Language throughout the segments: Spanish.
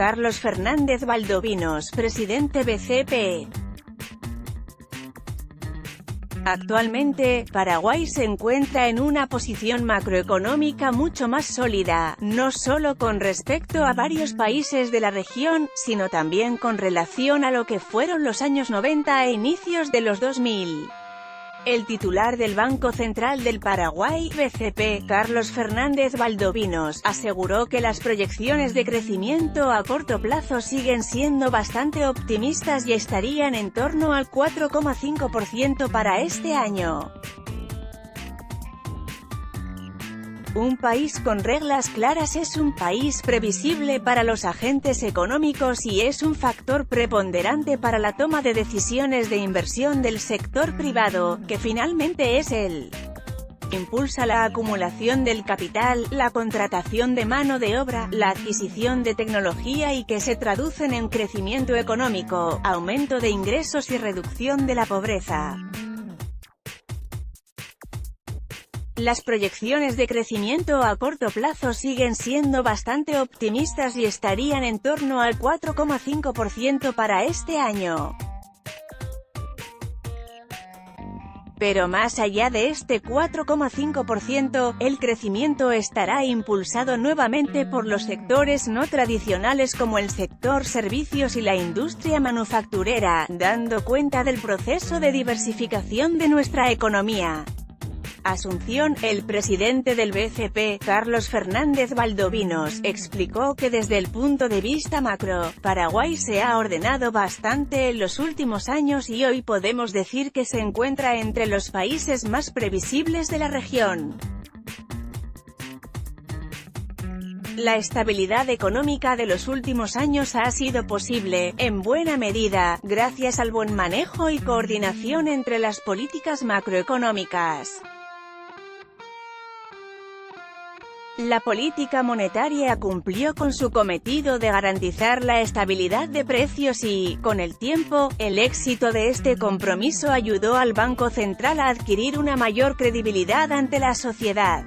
Carlos Fernández Valdovinos, presidente BCP. Actualmente, Paraguay se encuentra en una posición macroeconómica mucho más sólida, no solo con respecto a varios países de la región, sino también con relación a lo que fueron los años 90 e inicios de los 2000. El titular del Banco Central del Paraguay, BCP, Carlos Fernández Valdovinos, aseguró que las proyecciones de crecimiento a corto plazo siguen siendo bastante optimistas y estarían en torno al 4,5% para este año. Un país con reglas claras es un país previsible para los agentes económicos y es un factor preponderante para la toma de decisiones de inversión del sector privado, que finalmente es el impulsa la acumulación del capital, la contratación de mano de obra, la adquisición de tecnología y que se traducen en crecimiento económico, aumento de ingresos y reducción de la pobreza. Las proyecciones de crecimiento a corto plazo siguen siendo bastante optimistas y estarían en torno al 4,5% para este año. Pero más allá de este 4,5%, el crecimiento estará impulsado nuevamente por los sectores no tradicionales como el sector servicios y la industria manufacturera, dando cuenta del proceso de diversificación de nuestra economía. Asunción, el presidente del BCP, Carlos Fernández Valdovinos, explicó que desde el punto de vista macro, Paraguay se ha ordenado bastante en los últimos años y hoy podemos decir que se encuentra entre los países más previsibles de la región. La estabilidad económica de los últimos años ha sido posible, en buena medida, gracias al buen manejo y coordinación entre las políticas macroeconómicas. La política monetaria cumplió con su cometido de garantizar la estabilidad de precios y, con el tiempo, el éxito de este compromiso ayudó al Banco Central a adquirir una mayor credibilidad ante la sociedad.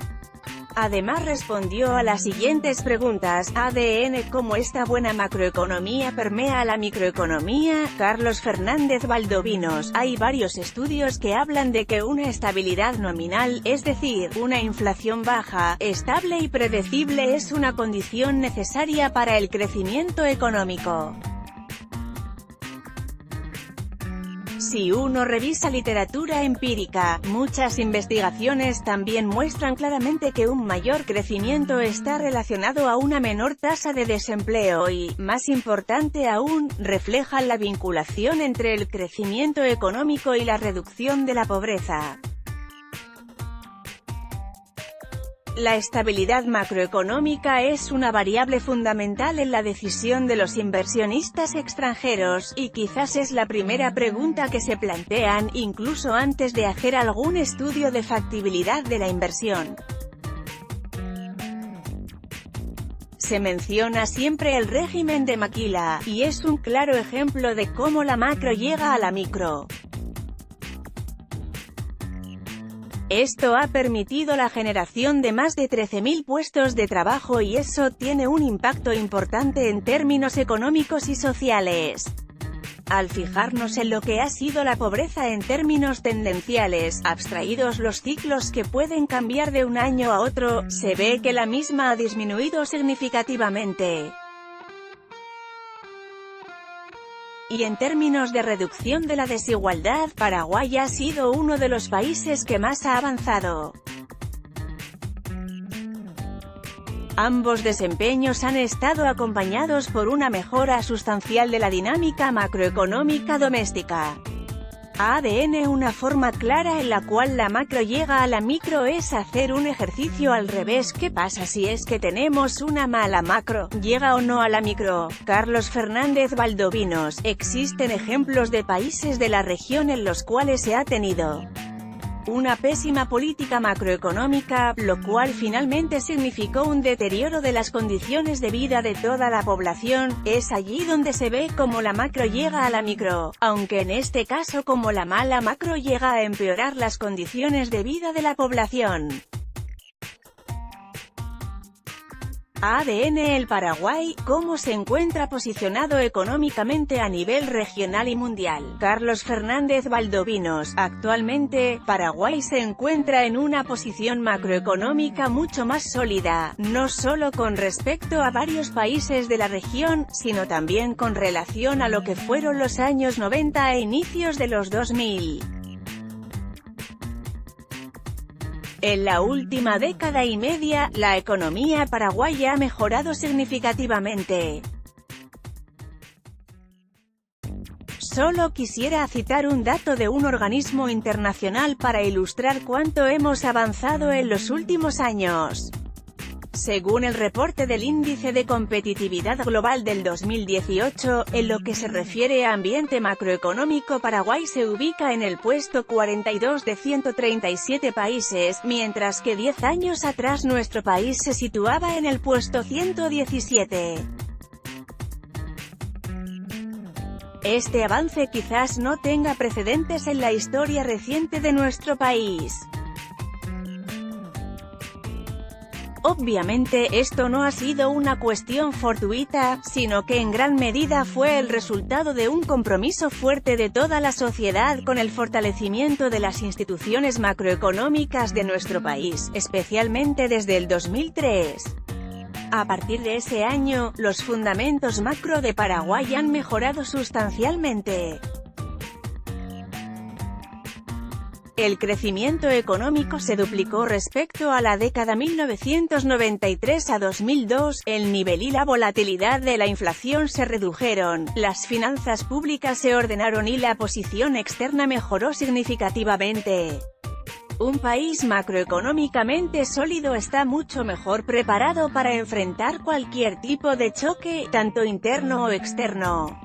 Además respondió a las siguientes preguntas: ADN ¿Cómo esta buena macroeconomía permea a la microeconomía? Carlos Fernández Valdovinos, hay varios estudios que hablan de que una estabilidad nominal, es decir, una inflación baja, estable y predecible es una condición necesaria para el crecimiento económico. Si uno revisa literatura empírica, muchas investigaciones también muestran claramente que un mayor crecimiento está relacionado a una menor tasa de desempleo y, más importante aún, reflejan la vinculación entre el crecimiento económico y la reducción de la pobreza. La estabilidad macroeconómica es una variable fundamental en la decisión de los inversionistas extranjeros, y quizás es la primera pregunta que se plantean, incluso antes de hacer algún estudio de factibilidad de la inversión. Se menciona siempre el régimen de Maquila, y es un claro ejemplo de cómo la macro llega a la micro. Esto ha permitido la generación de más de 13.000 puestos de trabajo y eso tiene un impacto importante en términos económicos y sociales. Al fijarnos en lo que ha sido la pobreza en términos tendenciales, abstraídos los ciclos que pueden cambiar de un año a otro, se ve que la misma ha disminuido significativamente. Y en términos de reducción de la desigualdad, Paraguay ha sido uno de los países que más ha avanzado. Ambos desempeños han estado acompañados por una mejora sustancial de la dinámica macroeconómica doméstica. ADN Una forma clara en la cual la macro llega a la micro es hacer un ejercicio al revés. ¿Qué pasa si es que tenemos una mala macro? ¿Llega o no a la micro? Carlos Fernández Valdovinos, existen ejemplos de países de la región en los cuales se ha tenido una pésima política macroeconómica, lo cual finalmente significó un deterioro de las condiciones de vida de toda la población. Es allí donde se ve cómo la macro llega a la micro, aunque en este caso como la mala macro llega a empeorar las condiciones de vida de la población. ADN. El Paraguay, ¿cómo se encuentra posicionado económicamente a nivel regional y mundial? Carlos Fernández Valdovinos. Actualmente, Paraguay se encuentra en una posición macroeconómica mucho más sólida, no solo con respecto a varios países de la región, sino también con relación a lo que fueron los años 90 e inicios de los 2000. En la última década y media, la economía paraguaya ha mejorado significativamente. Solo quisiera citar un dato de un organismo internacional para ilustrar cuánto hemos avanzado en los últimos años. Según el reporte del Índice de Competitividad Global del 2018, en lo que se refiere a ambiente macroeconómico, Paraguay se ubica en el puesto 42 de 137 países, mientras que 10 años atrás nuestro país se situaba en el puesto 117. Este avance quizás no tenga precedentes en la historia reciente de nuestro país. Obviamente, esto no ha sido una cuestión fortuita, sino que en gran medida fue el resultado de un compromiso fuerte de toda la sociedad con el fortalecimiento de las instituciones macroeconómicas de nuestro país, especialmente desde el 2003. A partir de ese año, los fundamentos macro de Paraguay han mejorado sustancialmente. El crecimiento económico se duplicó respecto a la década 1993 a 2002, el nivel y la volatilidad de la inflación se redujeron, las finanzas públicas se ordenaron y la posición externa mejoró significativamente. Un país macroeconómicamente sólido está mucho mejor preparado para enfrentar cualquier tipo de choque, tanto interno o externo.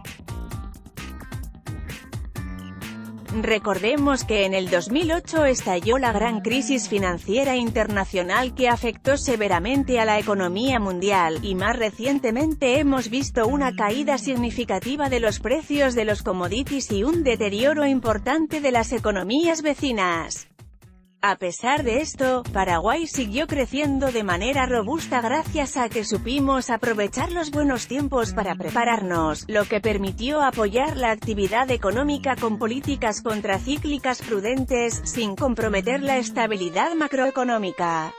Recordemos que en el 2008 estalló la gran crisis financiera internacional que afectó severamente a la economía mundial, y más recientemente hemos visto una caída significativa de los precios de los commodities y un deterioro importante de las economías vecinas. A pesar de esto, Paraguay siguió creciendo de manera robusta gracias a que supimos aprovechar los buenos tiempos para prepararnos, lo que permitió apoyar la actividad económica con políticas contracíclicas prudentes, sin comprometer la estabilidad macroeconómica.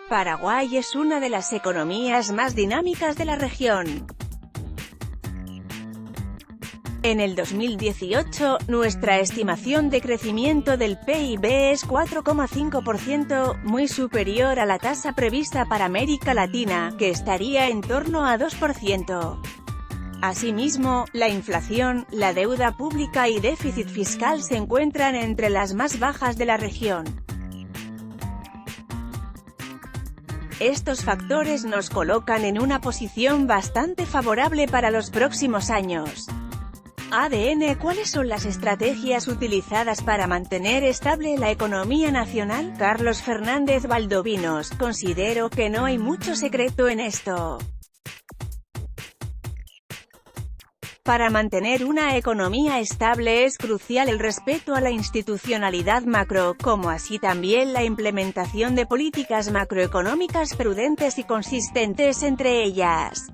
Paraguay es una de las economías más dinámicas de la región. En el 2018, nuestra estimación de crecimiento del PIB es 4,5%, muy superior a la tasa prevista para América Latina, que estaría en torno a 2%. Asimismo, la inflación, la deuda pública y déficit fiscal se encuentran entre las más bajas de la región. Estos factores nos colocan en una posición bastante favorable para los próximos años. ADN. ¿Cuáles son las estrategias utilizadas para mantener estable la economía nacional? Carlos Fernández Valdovinos. Considero que no hay mucho secreto en esto. Para mantener una economía estable es crucial el respeto a la institucionalidad macro, como así también la implementación de políticas macroeconómicas prudentes y consistentes entre ellas.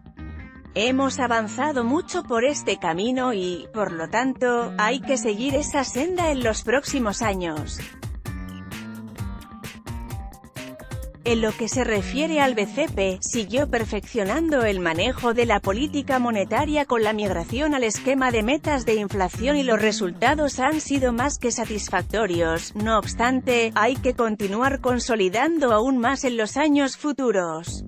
Hemos avanzado mucho por este camino y, por lo tanto, hay que seguir esa senda en los próximos años. En lo que se refiere al BCP, siguió perfeccionando el manejo de la política monetaria con la migración al esquema de metas de inflación y los resultados han sido más que satisfactorios. No obstante, hay que continuar consolidando aún más en los años futuros.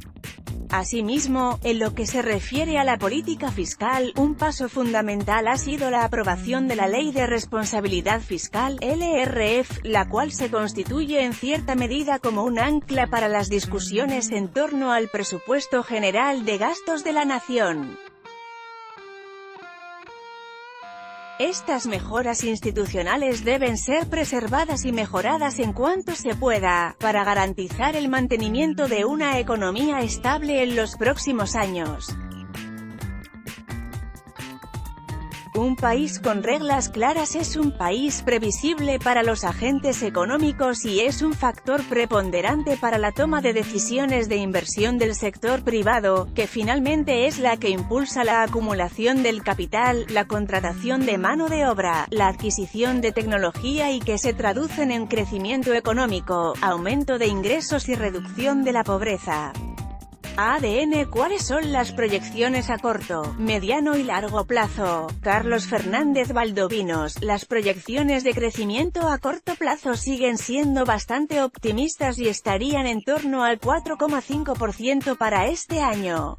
Asimismo, en lo que se refiere a la política fiscal, un paso fundamental ha sido la aprobación de la Ley de Responsabilidad Fiscal, LRF, la cual se constituye en cierta medida como un ancla para las discusiones en torno al presupuesto general de gastos de la nación. Estas mejoras institucionales deben ser preservadas y mejoradas en cuanto se pueda, para garantizar el mantenimiento de una economía estable en los próximos años. Un país con reglas claras es un país previsible para los agentes económicos y es un factor preponderante para la toma de decisiones de inversión del sector privado, que finalmente es la que impulsa la acumulación del capital, la contratación de mano de obra, la adquisición de tecnología y que se traducen en crecimiento económico, aumento de ingresos y reducción de la pobreza. ADN. ¿Cuáles son las proyecciones a corto, mediano y largo plazo? Carlos Fernández Valdovinos. Las proyecciones de crecimiento a corto plazo siguen siendo bastante optimistas y estarían en torno al 4,5% para este año.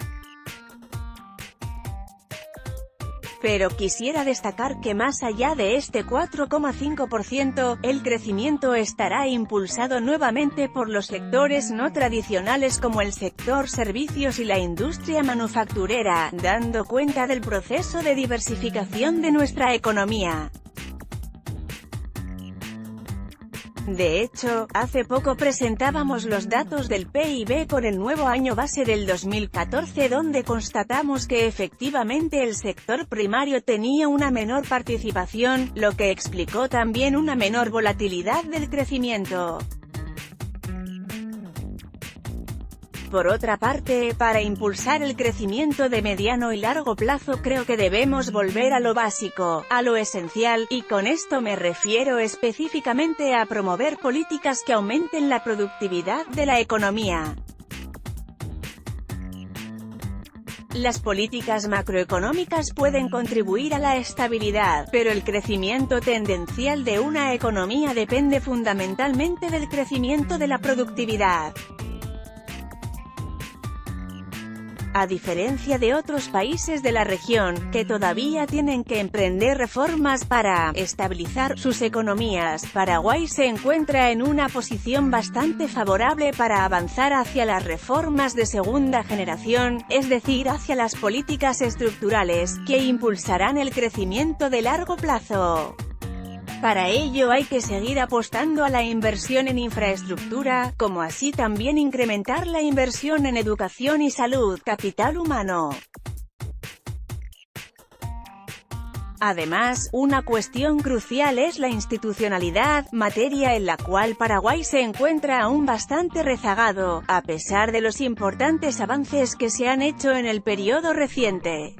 Pero quisiera destacar que más allá de este 4,5%, el crecimiento estará impulsado nuevamente por los sectores no tradicionales como el sector servicios y la industria manufacturera, dando cuenta del proceso de diversificación de nuestra economía. De hecho, hace poco presentábamos los datos del PIB con el nuevo año base del 2014 donde constatamos que efectivamente el sector primario tenía una menor participación, lo que explicó también una menor volatilidad del crecimiento. Por otra parte, para impulsar el crecimiento de mediano y largo plazo creo que debemos volver a lo básico, a lo esencial, y con esto me refiero específicamente a promover políticas que aumenten la productividad de la economía. Las políticas macroeconómicas pueden contribuir a la estabilidad, pero el crecimiento tendencial de una economía depende fundamentalmente del crecimiento de la productividad. A diferencia de otros países de la región, que todavía tienen que emprender reformas para estabilizar sus economías, Paraguay se encuentra en una posición bastante favorable para avanzar hacia las reformas de segunda generación, es decir, hacia las políticas estructurales, que impulsarán el crecimiento de largo plazo. Para ello hay que seguir apostando a la inversión en infraestructura, como así también incrementar la inversión en educación y salud, capital humano. Además, una cuestión crucial es la institucionalidad, materia en la cual Paraguay se encuentra aún bastante rezagado, a pesar de los importantes avances que se han hecho en el periodo reciente.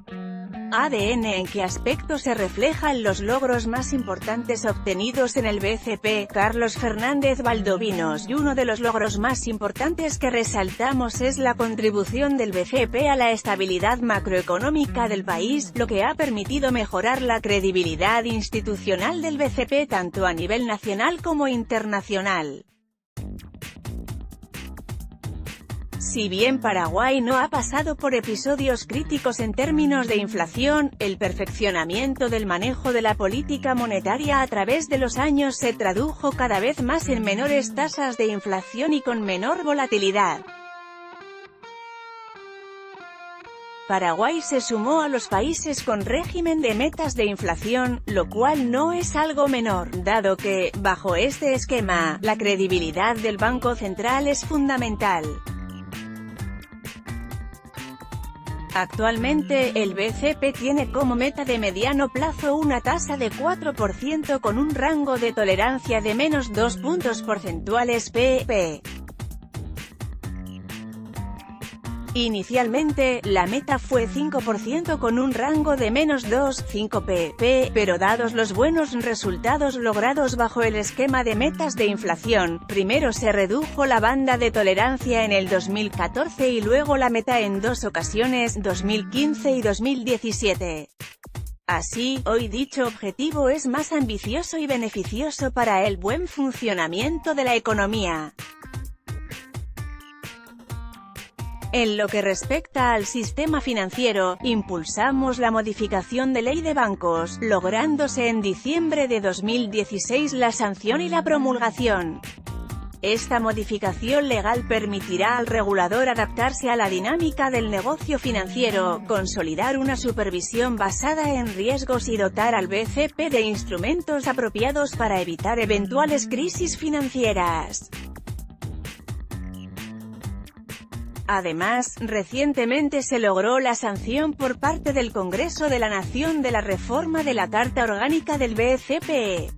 ADN. ¿En qué aspecto se reflejan los logros más importantes obtenidos en el BCP? Carlos Fernández Valdovinos. Y uno de los logros más importantes que resaltamos es la contribución del BCP a la estabilidad macroeconómica del país, lo que ha permitido mejorar la credibilidad institucional del BCP tanto a nivel nacional como internacional. Si bien Paraguay no ha pasado por episodios críticos en términos de inflación, el perfeccionamiento del manejo de la política monetaria a través de los años se tradujo cada vez más en menores tasas de inflación y con menor volatilidad. Paraguay se sumó a los países con régimen de metas de inflación, lo cual no es algo menor, dado que, bajo este esquema, la credibilidad del Banco Central es fundamental. Actualmente, el BCP tiene como meta de mediano plazo una tasa de 4% con un rango de tolerancia de menos 2 puntos porcentuales pp. Inicialmente, la meta fue 5% con un rango de menos 2,5 pp, pero dados los buenos resultados logrados bajo el esquema de metas de inflación, primero se redujo la banda de tolerancia en el 2014 y luego la meta en dos ocasiones, 2015 y 2017. Así, hoy dicho objetivo es más ambicioso y beneficioso para el buen funcionamiento de la economía. En lo que respecta al sistema financiero, impulsamos la modificación de Ley de Bancos, lográndose en diciembre de 2016 la sanción y la promulgación. Esta modificación legal permitirá al regulador adaptarse a la dinámica del negocio financiero, consolidar una supervisión basada en riesgos y dotar al BCP de instrumentos apropiados para evitar eventuales crisis financieras. Además, recientemente se logró la sanción por parte del Congreso de la Nación de la reforma de la Carta Orgánica del BCP.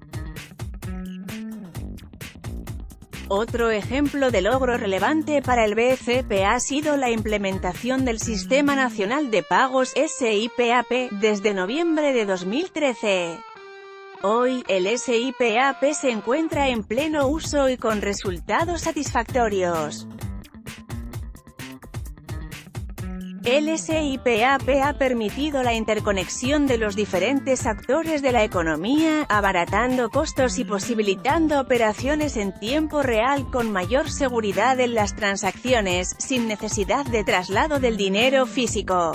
Otro ejemplo de logro relevante para el BCP ha sido la implementación del Sistema Nacional de Pagos SIPAP, desde noviembre de 2013. Hoy, el SIPAP se encuentra en pleno uso y con resultados satisfactorios. El SIPAP ha permitido la interconexión de los diferentes actores de la economía, abaratando costos y posibilitando operaciones en tiempo real con mayor seguridad en las transacciones, sin necesidad de traslado del dinero físico.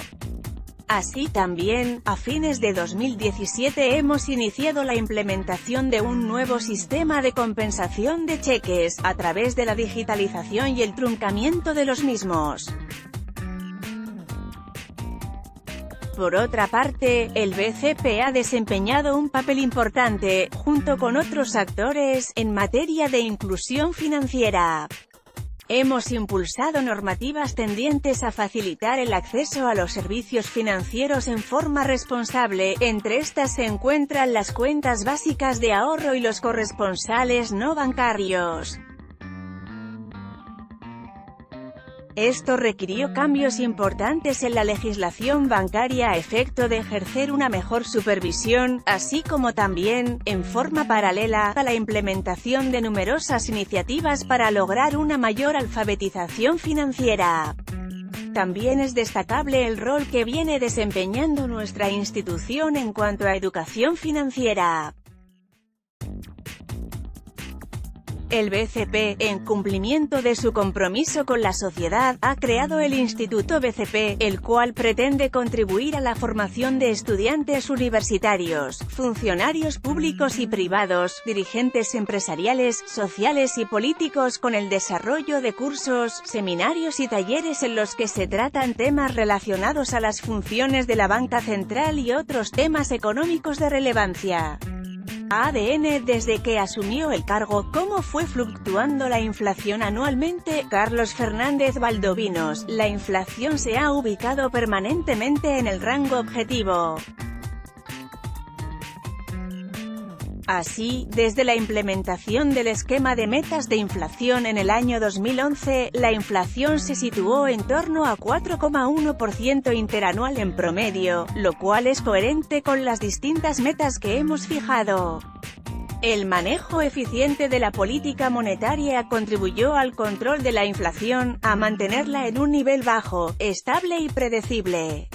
Así también, a fines de 2017 hemos iniciado la implementación de un nuevo sistema de compensación de cheques, a través de la digitalización y el truncamiento de los mismos. Por otra parte, el BCP ha desempeñado un papel importante, junto con otros actores, en materia de inclusión financiera. Hemos impulsado normativas tendientes a facilitar el acceso a los servicios financieros en forma responsable. Entre estas se encuentran las cuentas básicas de ahorro y los corresponsales no bancarios. Esto requirió cambios importantes en la legislación bancaria a efecto de ejercer una mejor supervisión, así como también, en forma paralela, a la implementación de numerosas iniciativas para lograr una mayor alfabetización financiera. También es destacable el rol que viene desempeñando nuestra institución en cuanto a educación financiera. El BCP, en cumplimiento de su compromiso con la sociedad, ha creado el Instituto BCP, el cual pretende contribuir a la formación de estudiantes universitarios, funcionarios públicos y privados, dirigentes empresariales, sociales y políticos con el desarrollo de cursos, seminarios y talleres en los que se tratan temas relacionados a las funciones de la banca central y otros temas económicos de relevancia. ADN. Desde que asumió el cargo, ¿cómo fue fluctuando la inflación anualmente? Carlos Fernández Valdovinos. La inflación se ha ubicado permanentemente en el rango objetivo. Así, desde la implementación del esquema de metas de inflación en el año 2011, la inflación se situó en torno a 4,1% interanual en promedio, lo cual es coherente con las distintas metas que hemos fijado. El manejo eficiente de la política monetaria contribuyó al control de la inflación, a mantenerla en un nivel bajo, estable y predecible.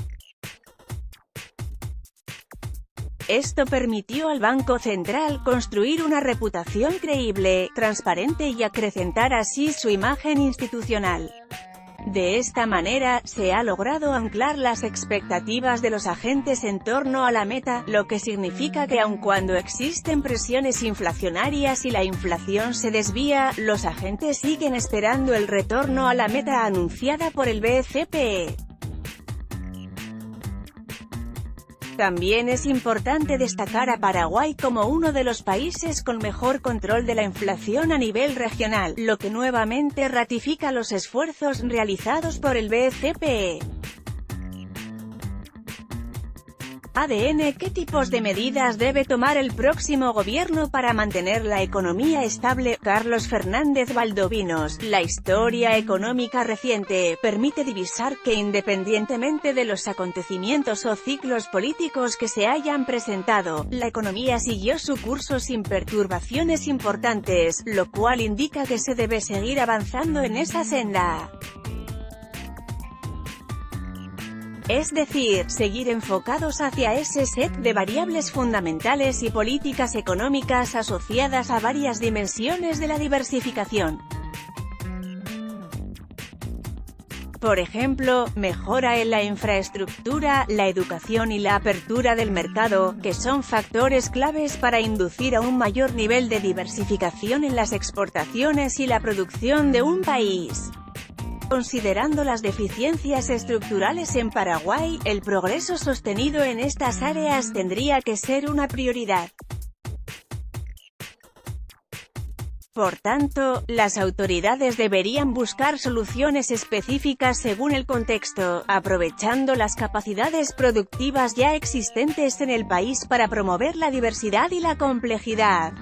Esto permitió al Banco Central construir una reputación creíble, transparente y acrecentar así su imagen institucional. De esta manera, se ha logrado anclar las expectativas de los agentes en torno a la meta, lo que significa que aun cuando existen presiones inflacionarias y la inflación se desvía, los agentes siguen esperando el retorno a la meta anunciada por el BCP. También es importante destacar a Paraguay como uno de los países con mejor control de la inflación a nivel regional, lo que nuevamente ratifica los esfuerzos realizados por el BCP. ADN. ¿Qué tipos de medidas debe tomar el próximo gobierno para mantener la economía estable? Carlos Fernández Valdovinos. La historia económica reciente permite divisar que independientemente de los acontecimientos o ciclos políticos que se hayan presentado, la economía siguió su curso sin perturbaciones importantes, lo cual indica que se debe seguir avanzando en esa senda. Es decir, seguir enfocados hacia ese set de variables fundamentales y políticas económicas asociadas a varias dimensiones de la diversificación. Por ejemplo, mejora en la infraestructura, la educación y la apertura del mercado, que son factores claves para inducir a un mayor nivel de diversificación en las exportaciones y la producción de un país. Considerando las deficiencias estructurales en Paraguay, el progreso sostenido en estas áreas tendría que ser una prioridad. Por tanto, las autoridades deberían buscar soluciones específicas según el contexto, aprovechando las capacidades productivas ya existentes en el país para promover la diversidad y la complejidad.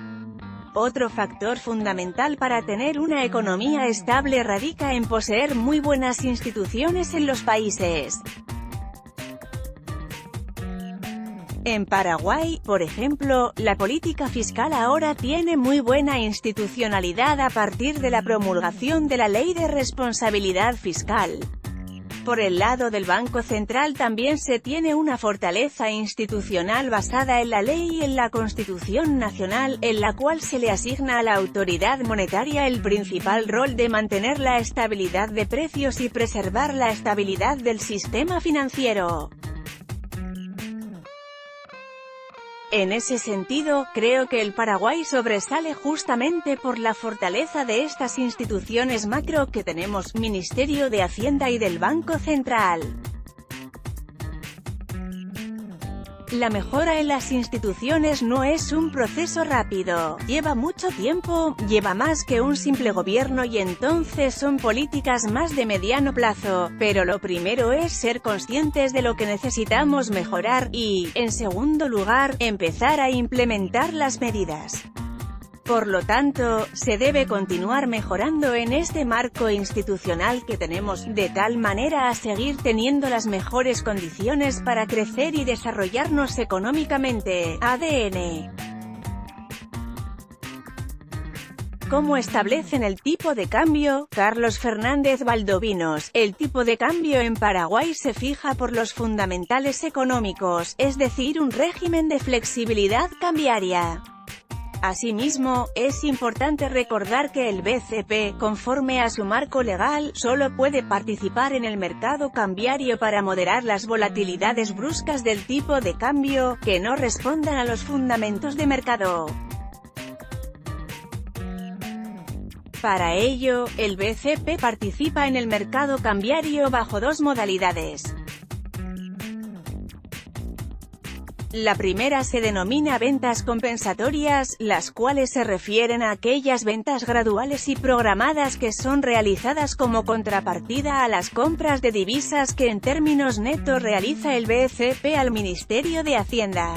Otro factor fundamental para tener una economía estable radica en poseer muy buenas instituciones en los países. En Paraguay, por ejemplo, la política fiscal ahora tiene muy buena institucionalidad a partir de la promulgación de la Ley de Responsabilidad Fiscal. Por el lado del Banco Central también se tiene una fortaleza institucional basada en la ley y en la Constitución Nacional, en la cual se le asigna a la autoridad monetaria el principal rol de mantener la estabilidad de precios y preservar la estabilidad del sistema financiero. En ese sentido, creo que el Paraguay sobresale justamente por la fortaleza de estas instituciones macro que tenemos, Ministerio de Hacienda y del Banco Central. La mejora en las instituciones no es un proceso rápido, lleva mucho tiempo, lleva más que un simple gobierno y entonces son políticas más de mediano plazo, pero lo primero es ser conscientes de lo que necesitamos mejorar y, en segundo lugar, empezar a implementar las medidas. Por lo tanto, se debe continuar mejorando en este marco institucional que tenemos, de tal manera a seguir teniendo las mejores condiciones para crecer y desarrollarnos económicamente. ADN. ¿Cómo establecen el tipo de cambio? Carlos Fernández Valdovinos. El tipo de cambio en Paraguay se fija por los fundamentales económicos, es decir, un régimen de flexibilidad cambiaria. Asimismo, es importante recordar que el BCP, conforme a su marco legal, solo puede participar en el mercado cambiario para moderar las volatilidades bruscas del tipo de cambio, que no respondan a los fundamentos de mercado. Para ello, el BCP participa en el mercado cambiario bajo dos modalidades. La primera se denomina ventas compensatorias, las cuales se refieren a aquellas ventas graduales y programadas que son realizadas como contrapartida a las compras de divisas que en términos netos realiza el BCP al Ministerio de Hacienda.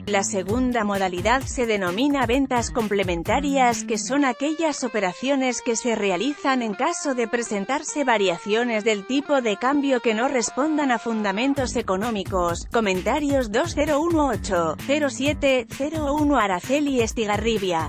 La segunda modalidad se denomina ventas complementarias, que son aquellas operaciones que se realizan en caso de presentarse variaciones del tipo de cambio que no respondan a fundamentos económicos. Comentarios 2018-0701 Araceli Estigarribia.